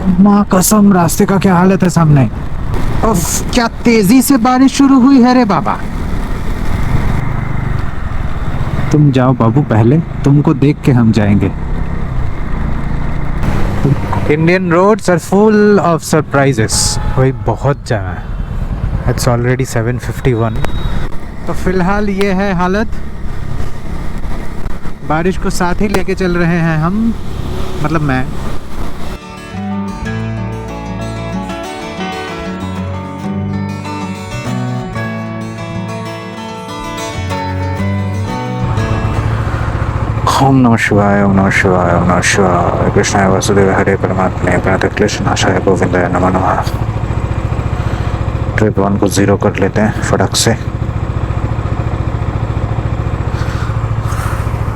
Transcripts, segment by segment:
माँ कसम, रास्ते का क्या हालत है सामने। उफ, क्या तेजी से बारिश शुरू हुई है रे बाबा। तुम जाओ बाबू पहले, तुमको देख के हम जाएंगे। Indian roads are full of surprises. भाई बहुत जाम है। It's already 7:51। तो फिलहाल ये है हालत। बारिश को साथ ही लेके चल रहे हैं हम, मतलब मैं। ओम नमः शिवाय, ओम नमः शिवाय, ओम नमः शिवाय। कृष्णाय वासुदेव हरे परमात्मे प्रणतक्लेशनाशाय गोविंदाय नमः नमः। ट्रिप 1 को 0 कर लेते हैं फटक से।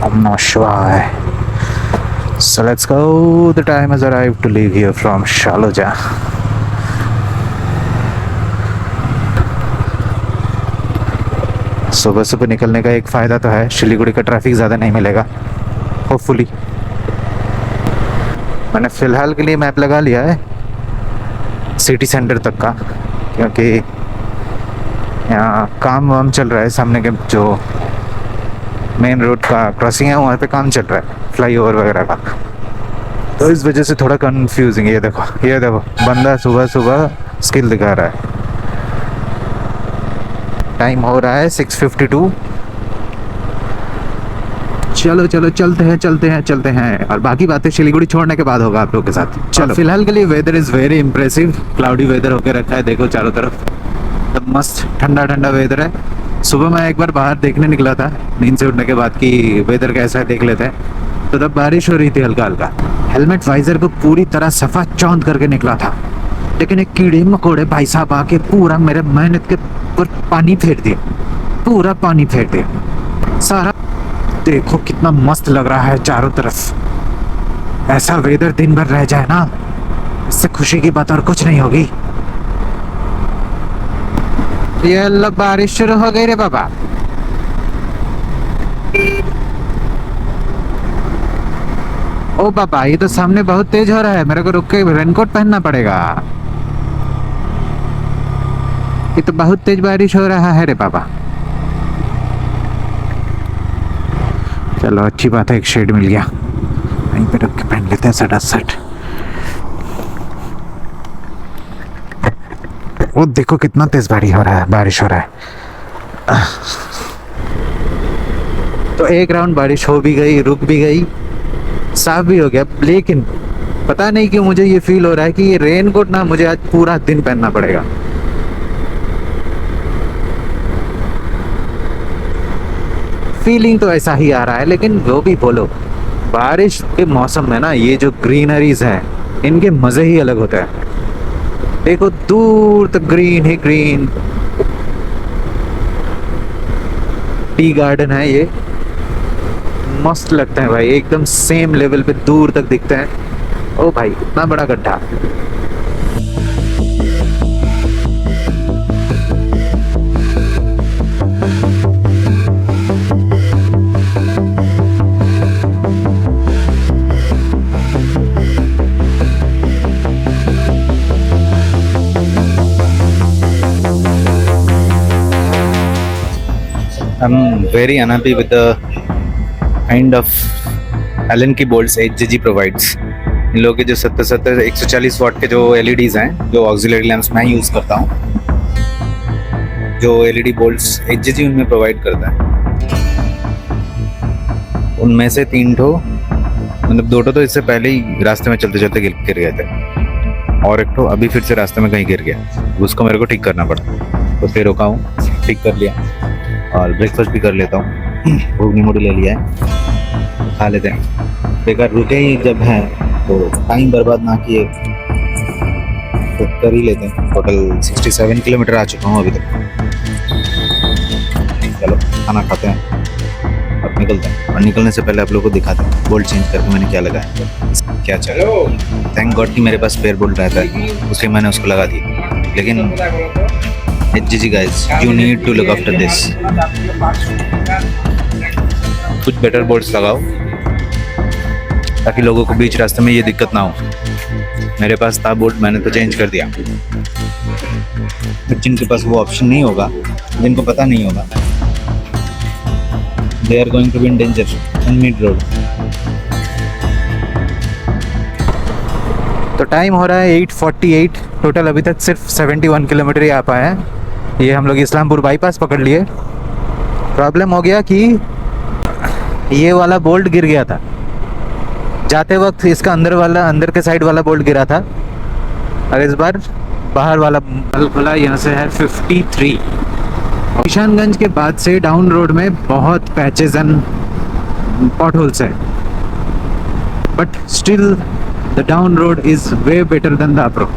ओम नमः शिवाय। So let's go. The time has arrived to leave here from Shaloja. सुबह सुबह निकलने का एक फ़ायदा तो है, सिलीगुड़ी का ट्रैफिक ज़्यादा नहीं मिलेगा होपफुली। मैंने फ़िलहाल के लिए मैप लगा लिया है सिटी सेंटर तक का, क्योंकि यहाँ काम वाम चल रहा है। सामने के जो मेन रोड का क्रॉसिंग है वहाँ पे काम चल रहा है, फ्लाईओवर वगैरह का, तो इस वजह से थोड़ा कंफ्यूजिंग है। ये देखो बंदा सुबह सुबह स्किल दिखा रहा है। टाइम हो रहा है 6:52। चलो चलते हैं और बाकी बातें सिलीगुड़ी छोड़ने के बाद होगा आप लोगों के साथ। चलो, फिलहाल के लिए weather is very impressive. Cloudy weather होकर रखा है, देखो चारों तरफ तो मस्त ठंडा ठंडा वेदर है। सुबह मैं एक बार बाहर देखने निकला था नींद से उठने के बाद कि वेदर कैसा है देख लेते हैं, तो तब बारिश हो रही थी हल्का हल्का। हेलमेट वाइजर को पूरी तरह सफा चौंध करके निकला था, लेकिन एक कीड़े मकोड़े भाई साहब आके पूरा मेरे मेहनत के ऊपर पानी फेर दिया, पूरा पानी फेर दिया सारा। देखो कितना मस्त लग रहा है चारों तरफ। ऐसा वेदर दिन भर रह जाए ना, इससे खुशी की बात और कुछ नहीं होगी। ये लो बारिश शुरू हो गई रे बाबा। ओ बाबा, ये तो सामने बहुत तेज हो रहा है, मेरे को रुक के रेनकोट पहनना पड़ेगा। ये तो बहुत तेज बारिश हो रहा है रे बाबा। चलो अच्छी बात है, एक शेड मिल गया, वहीं पे रुक के पहन लेते हैं सटासट। वो देखो कितना तेज बारिश हो रहा है। तो एक राउंड बारिश हो भी गई, रुक भी गई, साफ भी हो गया, लेकिन पता नहीं क्यों मुझे ये फील हो रहा है कि ये रेनकोट ना मुझे आज पूरा दिन पहनना पड़ेगा। फीलिंग तो ऐसा ही आ रहा है, लेकिन वो भी बोलो, बारिश के मौसम में ना ये जो ग्रीनरीज हैं इनके मज़े ही अलग होता है। देखो दूर तक ग्रीन ही ग्रीन। टी गार्डन है ये, मस्त लगते हैं भाई, एकदम सेम लेवल पे दूर तक दिखते हैं। ओ भाई इतना बड़ा गड्ढा। I'm very unhappy with the kind of Allen की bolts HJG provides। इन लोगों के जो 70 140 वाट के जो LEDs हैं, जो ऑक्सिलरी लैंप्स मैं यूज़ करता हूँ, जो LED bolts HJG उनमें प्रोवाइड करता है, उनमें से 3 ठो, मतलब 2 ठो तो इससे पहले ही रास्ते में चलते चलते गिर गए थे, और एक ठो अभी फिर से रास्ते में कहीं गिर गया, उसको मेरे को ठीक करना पड़ा। तो फिर रुका हूँ, ठीक कर लिया और ब्रेकफास्ट भी कर लेता हूँ। घुगनी मुड़ी ले लिया है, खा लेते हैं। बेकार रुके ही जब हैं तो टाइम बर्बाद ना किए तो कर ही लेते हैं। टोटल 67 किलोमीटर आ चुका हूँ अभी तक। चलो खाना खाते हैं अब निकलते हैं, और निकलने से पहले आप लोगों को दिखाते हैं बोल्ट चेंज करके मैंने क्या लगाया, क्या चल। थैंक गॉड कि मेरे पास स्पेयर बोल्ट रहता है, उसके मैंने उसको लगा दिया। लेकिन HJG guys, you need to look after this। कुछ बेटर बोल्ट्स लगाओ ताकि लोगों को बीच रास्ते में ये दिक्कत ना हो। मेरे पास था बोल्ट, मैंने तो चेंज कर दिया। जिनके पास वो ऑप्शन नहीं होगा, जिनको पता नहीं होगा, they are going to be in danger in mid road. तो टाइम हो रहा है 8:48। टोटल अभी तक सिर्फ 71 किलोमीटर ही आ पाए हैं। ये हम लोग इस्लामपुर बाईपास पकड़ लिए। प्रॉब्लम हो गया कि ये वाला बोल्ट गिर गया था जाते वक्त, इसका अंदर के साइड वाला बोल्ट गिरा था, और इस बार बाहर वाला खुला। यहाँ से है 53। किशनगंज के बाद से डाउन रोड में बहुत पैचेस एंड पॉट होल्स है, but still the down road is way better than the up road.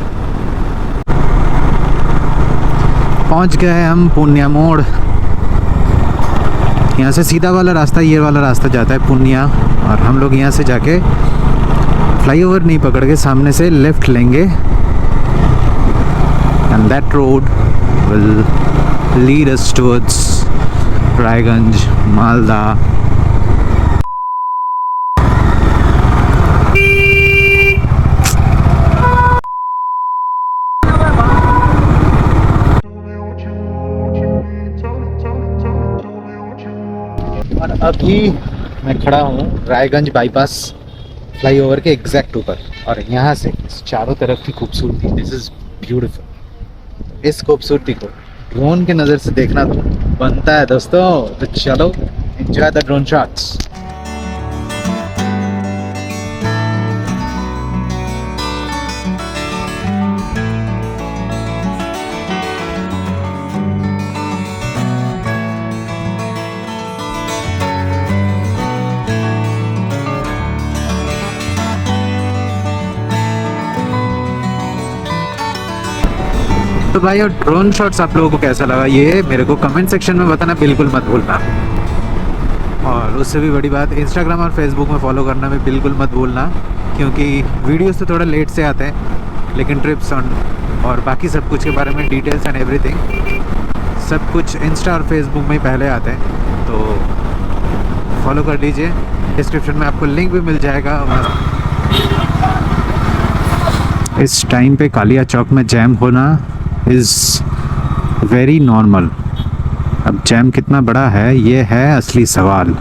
पहुंच गए हम पुन्या मोड़। यहाँ से सीधा वाला रास्ता, ये वाला रास्ता जाता है पुन्या, और हम लोग यहाँ से जाके फ्लाईओवर नहीं पकड़ के सामने से लेफ्ट लेंगे, and that road will lead us towards Raiganj, Malda. और अभी मैं खड़ा हूँ रायगंज बाईपास फ्लाईओवर के एग्जैक्ट ऊपर, और यहाँ से चारों तरफ की खूबसूरती, दिस इज ब्यूटीफुल। इस खूबसूरती को ड्रोन के नज़र से देखना तो बनता है दोस्तों। तो चलो एंजॉय द ड्रोन शॉट्स। तो भाई, और ड्रोन शॉट्स आप लोगों को कैसा लगा ये मेरे को कमेंट सेक्शन में बताना बिल्कुल मत भूलना। और उससे भी बड़ी बात, इंस्टाग्राम और फेसबुक में फॉलो करना भी बिल्कुल मत भूलना, क्योंकि वीडियोस तो थोड़ा लेट से आते हैं, लेकिन ट्रिप्स और बाकी सब कुछ के बारे में डिटेल्स एंड एवरीथिंग सब कुछ इंस्टा और फेसबुक में ही पहले आते हैं। तो फॉलो कर लीजिए, डिस्क्रिप्शन में आपको लिंक भी मिल जाएगा। इस टाइम पे कालिया चौक में जैम होना इज़ वेरी नॉर्मल। अब जैम कितना बड़ा है ये है असली सवाल।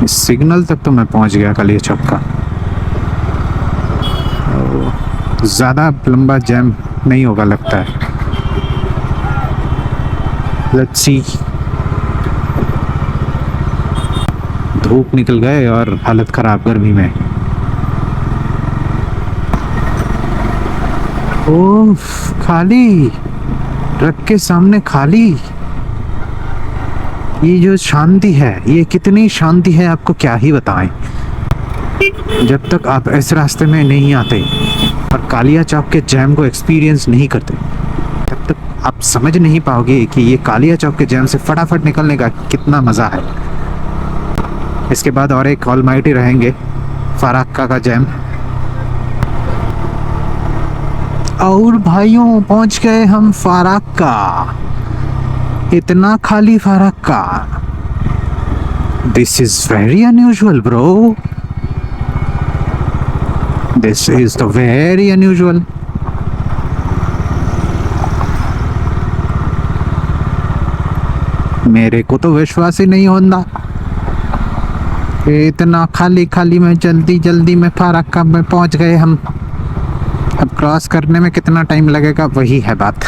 इस सिग्नल तक तो मैं पहुंच गया कालिया चौक का। ज़्यादा लंबा जैम नहीं होगा लगता है। Let's see. धूप निकल गए और हालत ख़राब गर्मी में। ओह, खाली ट्रक के सामने खाली। ये जो शांति है, ये कितनी शांति है आपको क्या ही बताएं। जब तक आप इस रास्ते में नहीं आते और कालिया चौक के जैम को एक्सपीरियंस नहीं करते, तब तक आप समझ नहीं पाओगे कि ये कालिया चौक के जैम से फटाफट निकलने का कितना मज़ा है। इसके बाद और एक ऑलमाइटी रहेंगे, फराक्का का जैम। और भाइयों, पहुंच गए हम फराक्का। इतना खाली Farakka, this is very unusual bro, this is the very unusual. मेरे को तो विश्वास ही नहीं होता, इतना खाली खाली में जल्दी जल्दी में फराक्का में पहुंच गए हम। अब क्रॉस करने में कितना टाइम लगेगा वही है बात।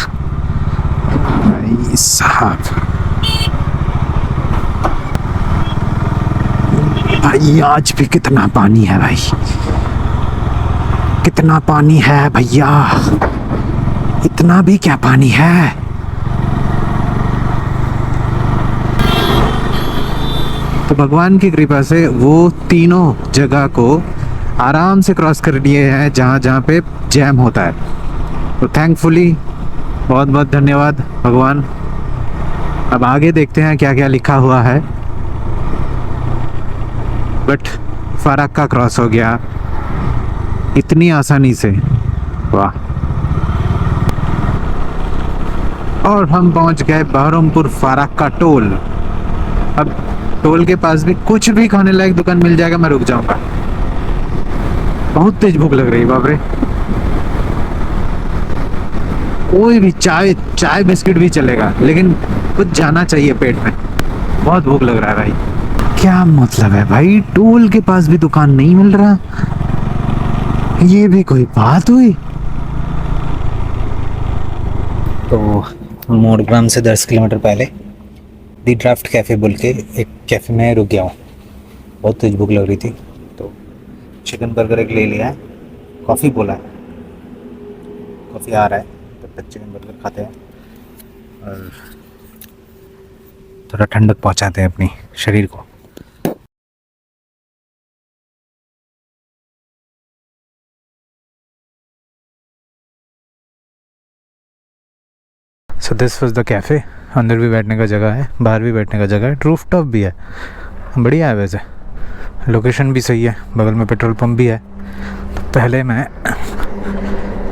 भाई साहब, भाई आज भी कितना पानी है भाई, कितना पानी है भैया, इतना भी क्या पानी है। तो भगवान की कृपा से वो तीनों जगह को आराम से क्रॉस कर लिए हैं जहाँ जहाँ पे जैम होता है। तो थैंकफुली बहुत बहुत धन्यवाद भगवान। अब आगे देखते हैं क्या क्या लिखा हुआ है। बट फराक्का क्रॉस हो गया इतनी आसानी से, वाह। और हम पहुंच गए बहरमपुर फराक्का टोल। अब टोल के पास भी कुछ भी खाने लायक दुकान मिल जाएगा, मैं रुक जाऊंगा। बहुत तेज भूख लग रही है, बाप रे। कोई भी चाय बिस्किट भी चलेगा, लेकिन कुछ जाना चाहिए पेट में। बहुत भूख लग रहा है भाई। क्या मतलब है भाई, टोल के पास भी दुकान नहीं मिल रहा, ये भी कोई बात हुई। तो मोरग्राम से 10 किलोमीटर पहले दी ड्राफ्ट कैफ़े बोल के एक कैफ़े में रुक गया हूँ। बहुत तेज भूख लग रही थी, तो चिकन बर्गर एक ले लिया है। कॉफ़ी बोला है, कॉफ़ी आ रहा है, तब तक चिकन बर्गर खाते हैं और थोड़ा ठंडक पहुँचाते हैं अपनी शरीर को। So this was the cafe. अंदर भी बैठने का जगह है, बाहर भी बैठने का जगह है, रूफ टॉप भी है, बढ़िया है। वैसे लोकेशन भी सही है, बगल में पेट्रोल पंप भी है। तो पहले मैं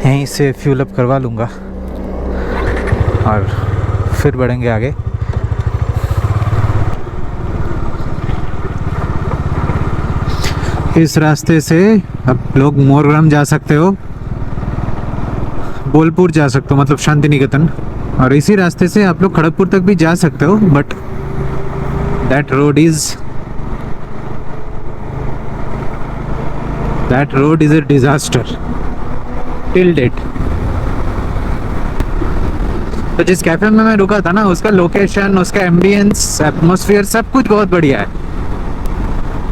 यहीं से फ्यूल अप करवा लूँगा और फिर बढ़ेंगे आगे। इस रास्ते से आप लोग मोरग्राम जा सकते हो, बोलपुर जा सकते हो, मतलब शांति निकेतन, और इसी रास्ते से आप लोग खड़गपुर तक भी जा सकते हो। But that road is a disaster till date. तो जिस कैफे में मैं रुका था ना, उसका लोकेशन, उसका एम्बियंस, एटमॉस्फेयर, सब कुछ बहुत बढ़िया है।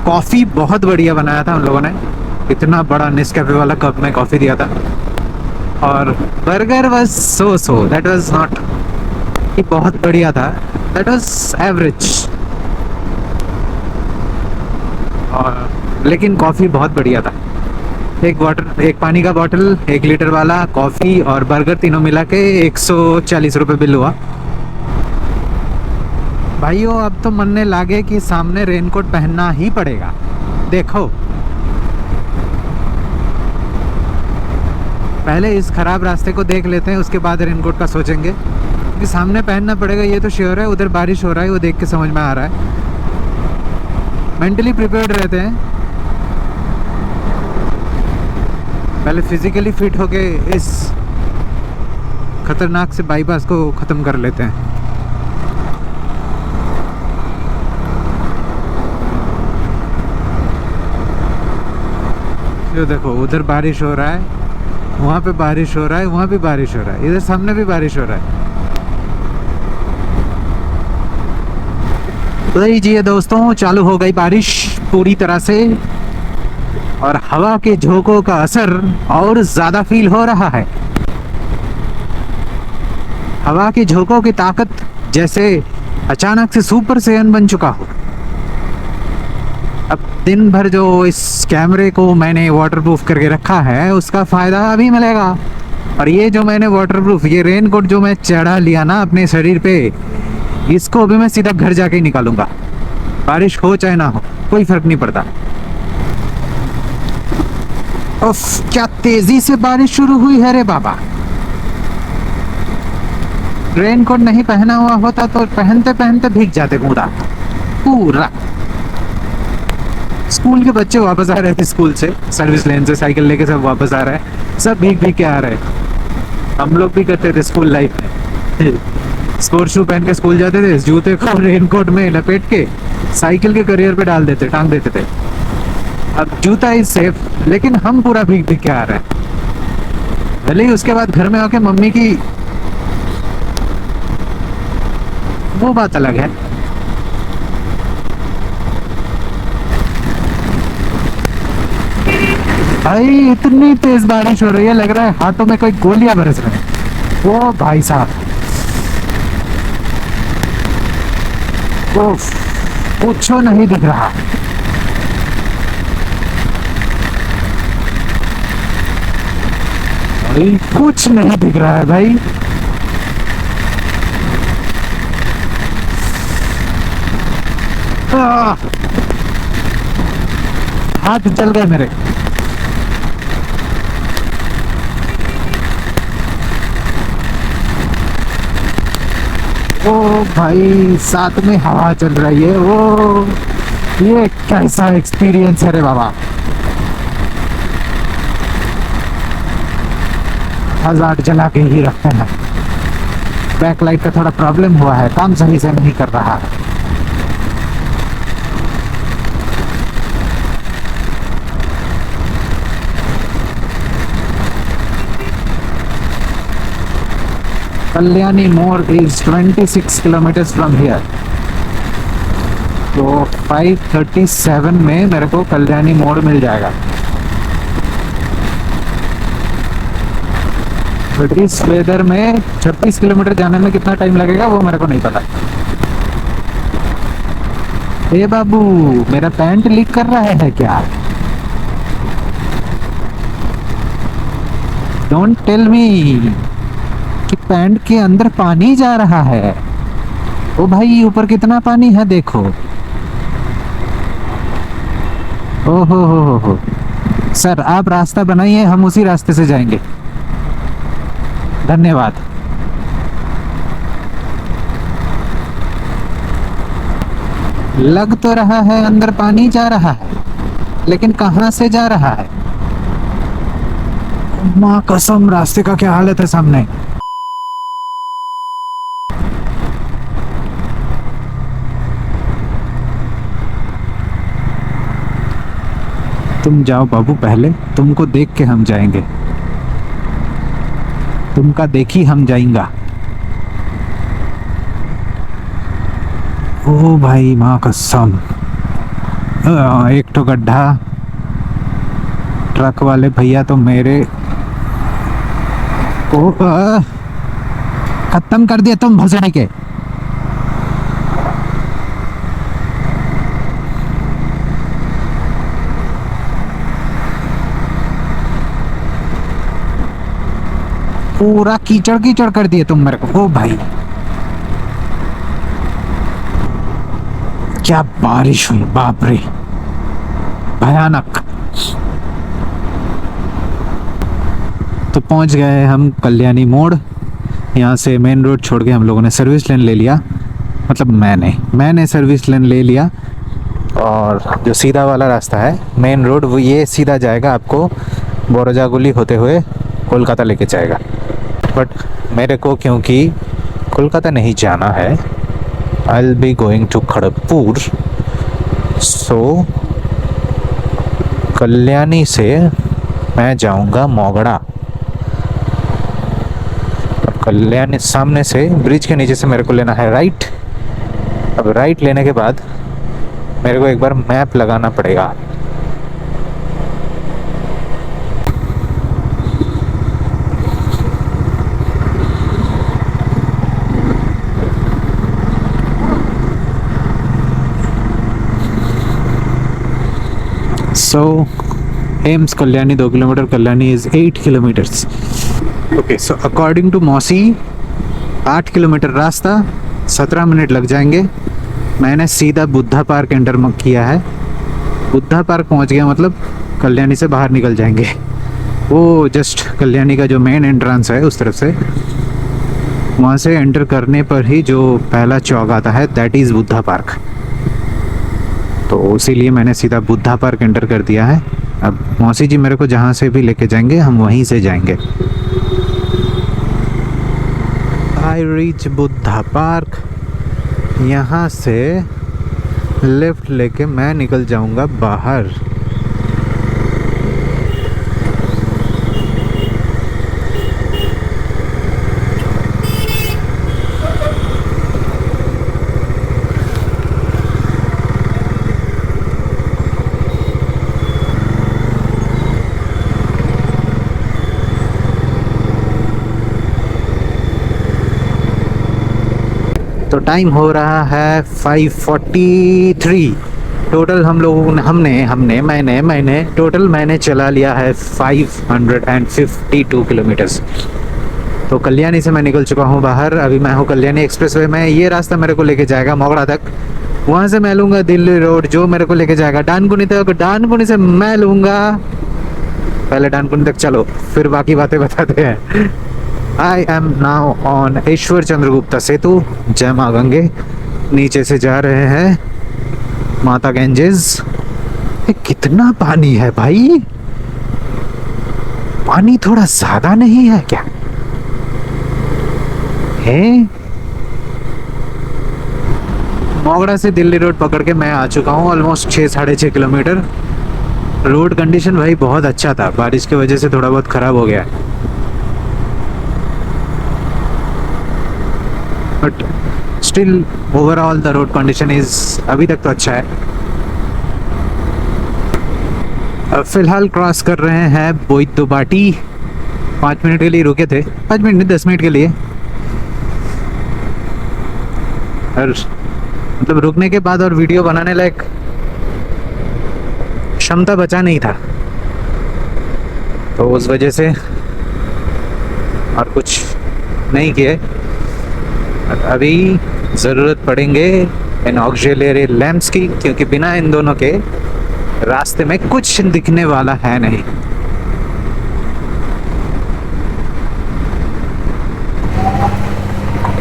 कॉफ़ी बहुत बढ़िया बनाया था उन लोगों ने, इतना बड़ा नेस्कैफे वाला कप में कॉफ़ी दिया था। और burger was so that was not कि बहुत बढ़िया था, दैट वाज एवरेज। और लेकिन कॉफ़ी बहुत बढ़िया था। एक पानी का बॉटल 1 लीटर वाला, कॉफ़ी और बर्गर तीनों मिला के 140 रुपये बिल हुआ। भाइयों अब तो मनने लागे कि सामने रेनकोट पहनना ही पड़ेगा। देखो पहले इस खराब रास्ते को देख लेते हैं, उसके बाद रेनकोट का सोचेंगे, क्योंकि सामने पहनना पड़ेगा ये तो श्योर है। उधर बारिश हो रहा है, वो देख के समझ में आ रहा है। मेंटली प्रिपेयर्ड रहते हैं, पहले फिजिकली फिट होके इस खतरनाक से बाईपास को ख़त्म कर लेते हैं। ये देखो उधर बारिश हो रहा है, वहाँ पे बारिश हो रहा है, वहाँ भी बारिश हो रहा है, इधर सामने भी बारिश हो रहा है। तो लीजिए दोस्तों, चालू हो गई बारिश पूरी तरह से, और हवा के झोंकों का असर और ज़्यादा फील हो रहा है। हवा के झोंकों की ताकत जैसे अचानक से सुपर सेयन बन चुका हो। अब दिन भर जो इस कैमरे को मैंने वाटरप्रूफ करके रखा है, उसका फ़ायदा अभी मिलेगा। और ये जो मैंने वाटरप्रूफ, ये रेनकोट जो मैं चढ़ा लिया ना अपने शरीर पे, इसको अभी मैं सीधा घर जाके ही निकालूंगा। बारिश हो चाहे ना हो, कोई फर्क नहीं पड़ता। उफ, क्या तेजी से बारिश शुरू हुई है रे बाबा। रेनकोट नहीं पहना हुआ होता तो पहनते पहनते भीग जाते पूरा। स्कूल के बच्चे वापस आ रहे थे स्कूल से, सर्विस लेन से साइकिल लेके सब वापस आ रहे हैं, सब भीग भीग के आ रहे हैं। हम लोग भी करते थे स्कूल लाइफ में। स्पोर्ट्स शू पहन के स्कूल जाते थे, जूते को रेनकोट में लपेट के साइकिल के करियर पे डाल देते, टांग देते थे। अब जूता इज सेफ, लेकिन हम पूरा भीग भीग के आ रहे हैं। भले ही उसके बाद घर में आके मम्मी की, वो बात अलग है। भाई इतनी तेज बारिश हो रही है, लग रहा है हाथों में कोई गोलियां बरस रहे हैं। वो भाई साहब, कुछ नहीं दिख रहा। भाई कुछ नहीं दिख रहा है भाई। हाथ जल गए मेरे। ओ भाई साथ में हवा चल रही है, वो ये कैसा एक्सपीरियंस है रे बाबा। हज़ार्ड जला के ही रखते हैं। बैक लाइट का थोड़ा प्रॉब्लम हुआ है, काम सही से नहीं कर रहा है। कल्याणी मोड़ इज 26 किलोमीटर्स फ्रॉम हियर। तो 5:37 में मेरे को कल्याणी मोड़ मिल जाएगा। बट इस वेदर में 26 किलोमीटर जाने में कितना टाइम लगेगा वो मेरे को नहीं पता। ए बाबू, मेरा पैंट लीक कर रहा है क्या? डोंट टेल मी कि पैंट के अंदर पानी जा रहा है। ओ भाई, ऊपर कितना पानी है देखो। ओहो हो। सर, आप रास्ता बनाइए, हम उसी रास्ते से जाएंगे। धन्यवाद। लग तो रहा है अंदर पानी जा रहा है, लेकिन कहां से जा रहा है? माँ कसम, रास्ते का क्या हालत है सामने। तुम जाओ बाबू पहले, तुमको देख के हम जाएंगे। तुमका देखी हम जाएंगा। ओ भाई, माँ कसम, एक तो गड्ढा। ट्रक वाले भैया तो मेरे को खत्म कर दिया तुम भसने के। पूरा कीचड़ कीचड़ कर दिए तुम मेरे को। ओ भाई, क्या बारिश हुई, बाप रे, भयानक। तो पहुंच गए हम कल्याणी मोड़। यहाँ से मेन रोड छोड़ के हम लोगों ने सर्विस लेन ले लिया। मतलब मैंने सर्विस लेन ले लिया। और जो सीधा वाला रास्ता है मेन रोड, वो ये सीधा जाएगा आपको बोरजागुली होते हुए कोलकाता लेके जाएगा। बट मेरे को क्योंकि कोलकाता नहीं जाना है, I will be going to Kharagpur. So Kalyani से मैं जाऊंगा मोगड़ा। कल्याणी सामने से ब्रिज के नीचे से मेरे को लेना है राइट। अब राइट लेने के बाद मेरे को एक बार मैप लगाना पड़ेगा। So Ames Kalyani 2 kilometre, Kalyani is 8 kilometers. Okay, so according to मौसी 8 किलोमीटर रास्ता 17 मिनट लग जाएंगे। मैंने सीधा बुद्धा पार्क एंटर किया है। बुद्धा पार्क पहुंच गया, मतलब कल्याणी से बाहर निकल जाएंगे। वो जस्ट कल्याणी का जो मेन एंट्रेंस है उस तरफ से, वहाँ से एंटर करने पर ही जो पहला चौक आता है दैट इज़ बुद्धा पार्क। तो इसीलिए मैंने सीधा बुद्धा पार्क एंटर कर दिया है। अब मौसी जी मेरे को जहाँ से भी लेके जाएंगे हम वहीं से जाएंगे। I reach Buddha park. यहाँ से लेफ्ट लेके मैं निकल जाऊँगा बाहर। तो टाइम हो रहा है 5:43। टोटल हम लोगों ने मैंने चला लिया है 552 किलोमीटर्स। तो कल्याणी से मैं निकल चुका हूँ बाहर। अभी मैं हूँ कल्याणी एक्सप्रेसवे में। ये रास्ता मेरे को लेके जाएगा मोगड़ा तक। वहाँ से मैं लूँगा दिल्ली रोड जो मेरे को लेके जाएगा डानकुनी तक। डानकुनी से मैं लूँगा, पहले डानकुनी तक चलो फिर बाकी बातें बताते हैं। आई एम नाउ ऑन ईश्वर चंद्रगुप्ता सेतु। जय माँ गंगे। नीचे से जा रहे हैं माता गंजेस। कितना पानी है भाई, पानी थोड़ा ज्यादा नहीं है क्या? है। मोगड़ा से दिल्ली रोड पकड़ के मैं आ चुका हूँ ऑलमोस्ट 6-6.5 किलोमीटर। रोड कंडीशन भाई बहुत अच्छा था, बारिश की वजह से थोड़ा बहुत ख़राब हो गया है, but still overall the road condition is अभी तक तो अच्छा है। अब फिलहाल क्रॉस कर रहे हैं बोईतो बाटी। 5 मिनट के लिए रुके थे, 5 मिनट नहीं 10 मिनट के लिए। और मतलब रुकने के बाद और वीडियो बनाने लायक क्षमता बचा नहीं था, तो उस वजह से और कुछ नहीं किए। अभी ज़रूरत पड़ेंगे इन ऑक्सिलरी लैंप्स की, क्योंकि बिना इन दोनों के रास्ते में कुछ दिखने वाला है नहीं।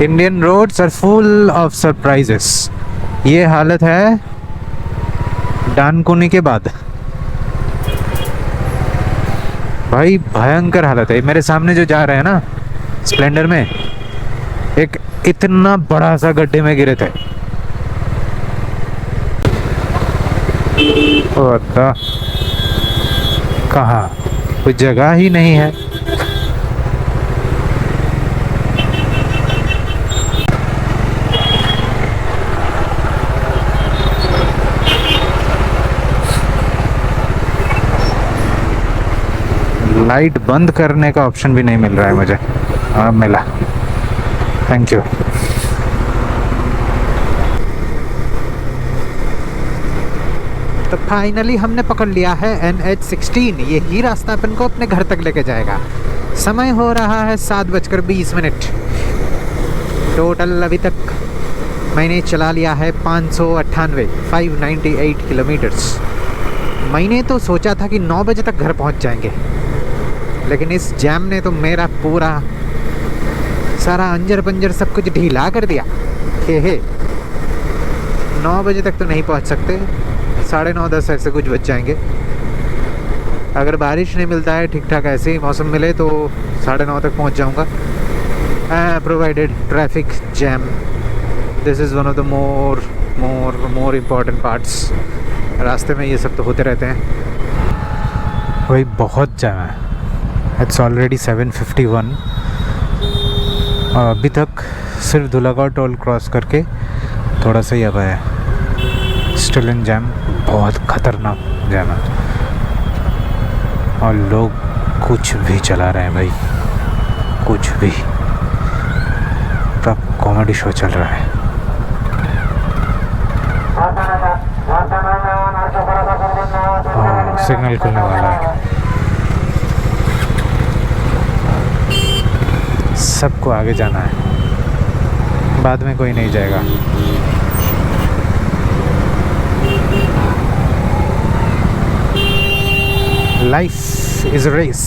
Indian roads are full of surprises. ये हालत है डानकुनी के बाद, भाई भयंकर हालत है। मेरे सामने जो जा रहे हैं ना स्प्लेंडर में, एक इतना बड़ा सा गड्ढे में गिरे थे। कहाँ कोई जगह ही नहीं है। लाइट बंद करने का ऑप्शन भी नहीं मिल रहा है मुझे। हाँ मिला, थैंक यू। तो फाइनली हमने पकड़ लिया है NH16। यही रास्ता अपन को अपने घर तक लेके जाएगा। समय हो रहा है 7:20। टोटल अभी तक मैंने चला लिया है 598 किलोमीटर्स। मैंने तो सोचा था कि 9 बजे तक घर पहुंच जाएंगे, लेकिन इस जैम ने तो मेरा पूरा सारा अंजर पंजर सब कुछ ढीला कर दिया। हे 9 बजे तक तो नहीं पहुंच सकते, 9:30 10 ऐसे कुछ बच जाएंगे। अगर बारिश नहीं मिलता है ठीक ठाक, ऐसे ही मौसम मिले तो 9:30 तक पहुंच जाऊंगा, provided traffic jam. This is one of the more important parts. रास्ते में ये सब तो होते रहते हैं। वही बहुत जैम है। इट्स ऑलरेडी 7:51 और अभी तक सिर्फ धुलागढ़ टोल क्रॉस करके थोड़ा सा ही अब है। स्टिल इन जैम, बहुत खतरनाक जैम है और लोग कुछ भी चला रहे हैं भाई, कुछ भी। तब कॉमेडी शो चल रहा है। सिग्नल खुलने वाला है। सबको आगे जाना है, बाद में कोई नहीं जाएगा। Life is a race.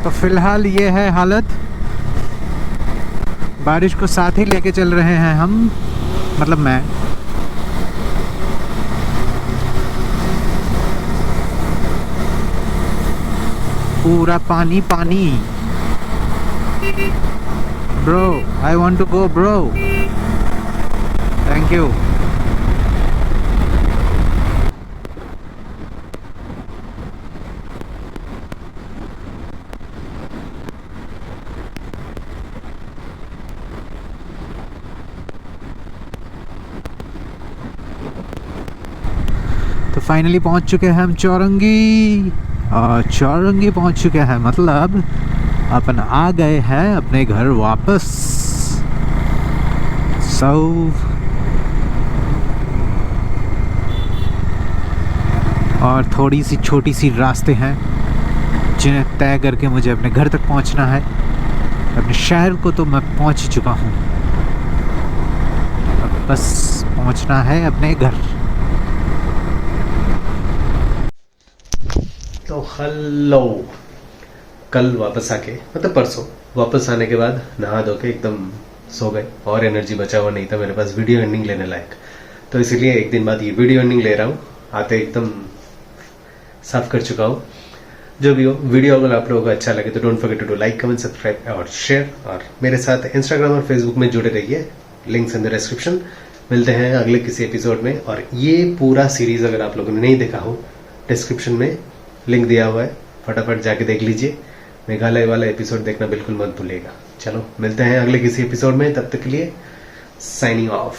तो फिलहाल ये है हालत। बारिश को साथ ही लेके चल रहे हैं हम, मतलब मैं। पूरा पानी पानी। Bro I want to go bro, thank you. तो फाइनली पहुंच चुके हैं हम चौरंगी। और चौरंगी पहुंच चुके हैं, मतलब अपन आ गए हैं अपने घर वापस। और थोड़ी सी छोटी सी रास्ते हैं जिन्हें तय करके मुझे अपने घर तक पहुंचना है। अपने शहर को तो मैं पहुंच ही चुका हूं, अब बस पहुंचना है अपने घर। तो हेलो, कल वापस आके, मतलब परसों वापस आने के बाद नहा धो के एकदम सो गए और एनर्जी बचा हुआ नहीं था मेरे पास वीडियो एंडिंग लेने लायक। तो इसीलिए एक दिन बाद ये वीडियो एंडिंग ले रहा हूँ। आते एकदम साफ कर चुका हूँ। जो भी हो, वीडियो अगर आप लोगों को अच्छा लगे तो don't forget to like, comment, subscribe और शेयर। और मेरे साथ इंस्टाग्राम और फेसबुक में जुड़े रहिए, लिंक्स इन द डिस्क्रिप्शन। मिलते हैं अगले किसी एपिसोड में। और ये पूरा सीरीज अगर आप लोगों ने नहीं देखा हो, डिस्क्रिप्शन में लिंक दिया हुआ है, फटाफट जाके देख लीजिए। मेघालय वाला एपिसोड देखना बिल्कुल मत भूलिएगा। चलो मिलते हैं अगले किसी एपिसोड में, तब तक के लिए साइनिंग ऑफ।